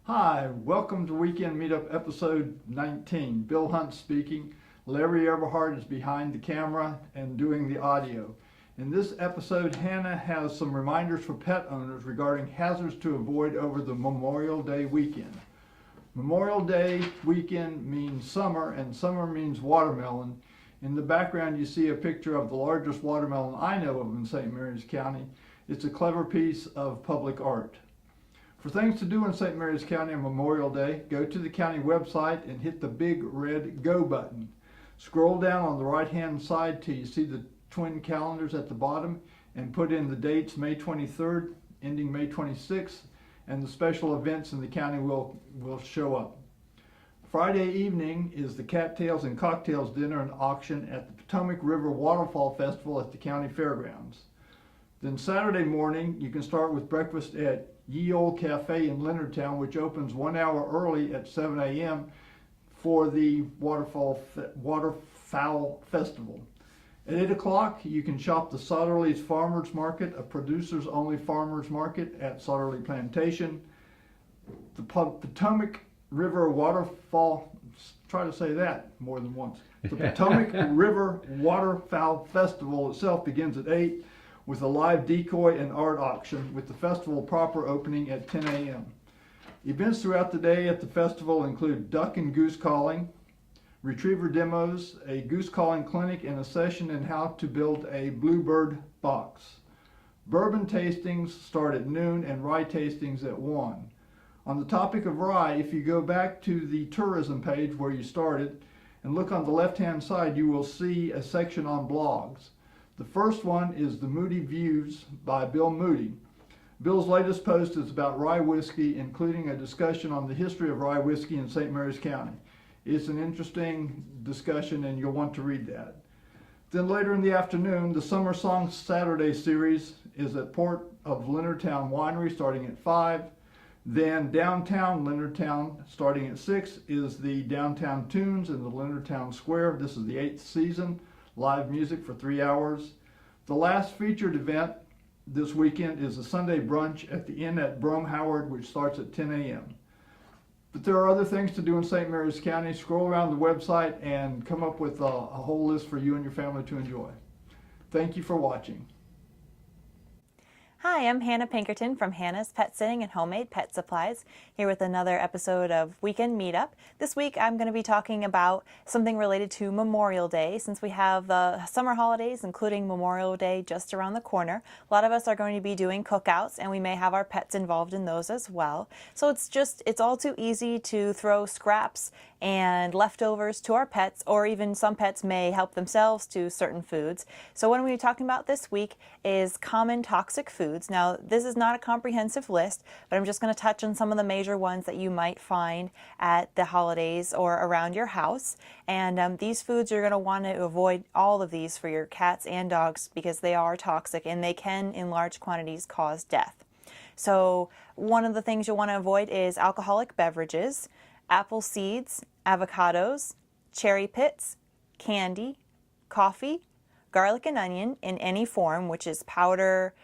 Hi, welcome to Weekend Meetup episode 19. Bill Hunt speaking. Larry Eberhard is behind the camera and doing the audio. In this episode, Hannah has some reminders for pet owners regarding hazards to avoid over the Memorial Day weekend. Memorial Day weekend means summer, and summer means watermelon. In the background, you see a picture of the largest watermelon I know of in St. Mary's County. It's a clever piece of public art. For things to do in St. Mary's County on Memorial Day, go to the county website and hit the big red Go button. Scroll down on the right-hand side till you see the twin calendars at the bottom and put in the dates May 23rd, ending May 26th, and the special events in the county will show up. Friday evening is the Cattails and Cocktails dinner and auction at the Potomac River Waterfall Festival at the county fairgrounds. Then Saturday morning, you can start with breakfast at Ye Olde Cafe in Leonardtown, which opens 1 hour early at 7 a.m. for the Waterfowl Festival. At 8 o'clock, you can shop the Sotterley's Farmers Market, a producers-only farmers market at Sotterley Plantation. The Potomac River Waterfall, try to say that more than once. The Potomac River Waterfowl Festival itself begins at 8 with a live decoy and art auction, with the festival proper opening at 10 a.m. Events throughout the day at the festival include duck and goose calling, retriever demos, a goose calling clinic, and a session in how to build a bluebird box. Bourbon tastings start at noon and rye tastings at 1. On the topic of rye, if you go back to the tourism page where you started and look on the left-hand side, you will see a section on blogs. The first one is The Moody Views by Bill Moody. Bill's latest post is about rye whiskey, including a discussion on the history of rye whiskey in St. Mary's County. It's an interesting discussion and you'll want to read that. Then later in the afternoon, the Summer Songs Saturday series is at Port of Leonardtown Winery starting at 5. Then downtown Leonardtown starting at 6 is the Downtown Tunes in the Leonardtown Square. This is the 8th season. Live music for 3 hours. The last featured event this weekend is a Sunday brunch at the Inn at Brom Howard, which starts at 10 a.m. But there are other things to do in St. Mary's County. Scroll around the website and come up with a whole list for you and your family to enjoy. Thank you for watching. Hi, I'm Hannah Pinkerton from Hannah's Pet Sitting and Homemade Pet Supplies, here with another episode of Weekend Meetup. This week I'm going to be talking about something related to Memorial Day, since we have the summer holidays, including Memorial Day, just around the corner. A lot of us are going to be doing cookouts, and we may have our pets involved in those as well. So it's all too easy to throw scraps and leftovers to our pets, or even some pets may help themselves to certain foods. So what I'm going to be talking about this week is common toxic foods. Now, this is not a comprehensive list, but I'm just going to touch on some of the major ones that you might find at the holidays or around your house. And these foods, you're going to want to avoid all of these for your cats and dogs because they are toxic and they can, in large quantities, cause death. So one of the things you'll want to avoid is alcoholic beverages, apple seeds, avocados, cherry pits, candy, coffee, garlic and onion in any form, which is powder,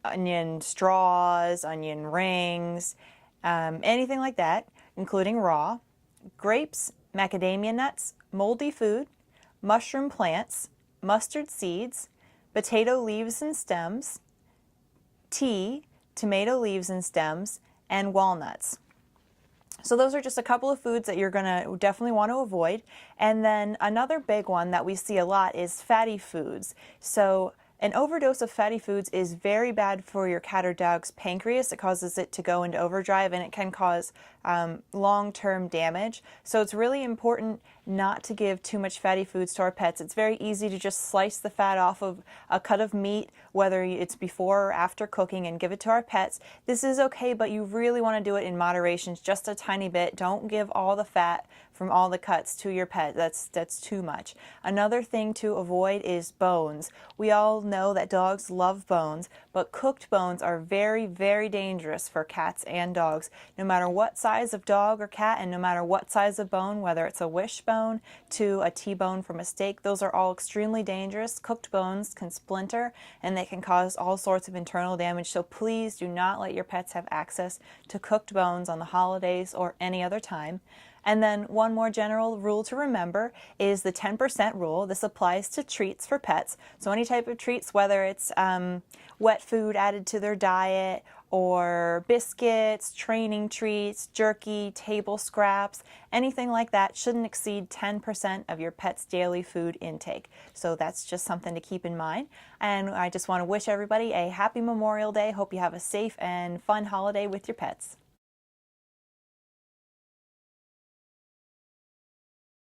onion straws, onion rings, anything like that, including raw, grapes, macadamia nuts, moldy food, mushroom plants, mustard seeds, potato leaves and stems, tea, tomato leaves and stems, and walnuts. So those are just a couple of foods that you're going to definitely want to avoid. And then another big one that we see a lot is fatty foods. So an overdose of fatty foods is very bad for your cat or dog's pancreas. It causes it to go into overdrive and it can cause long-term damage. So it's really important not to give too much fatty foods to our pets. It's very easy to just slice the fat off of a cut of meat, whether it's before or after cooking, and give it to our pets. This is okay, but you really want to do it in moderation, just a tiny bit. Don't give all the fat from all the cuts to your pet. That's too much. Another thing to avoid is bones. We all know that dogs love bones, but cooked bones are very, very dangerous for cats and dogs. No matter what size of dog or cat and no matter what size of bone, whether it's a wishbone to a T-bone from a steak, those are all extremely dangerous. Cooked bones can splinter and they can cause all sorts of internal damage, so please do not let your pets have access to cooked bones on the holidays or any other time. And then one more general rule to remember is the 10% rule. This applies to treats for pets. So any type of treats, whether it's wet food added to their diet or biscuits, training treats, jerky, table scraps, anything like that shouldn't exceed 10% of your pet's daily food intake. So that's just something to keep in mind. And I just want to wish everybody a happy Memorial Day. Hope you have a safe and fun holiday with your pets.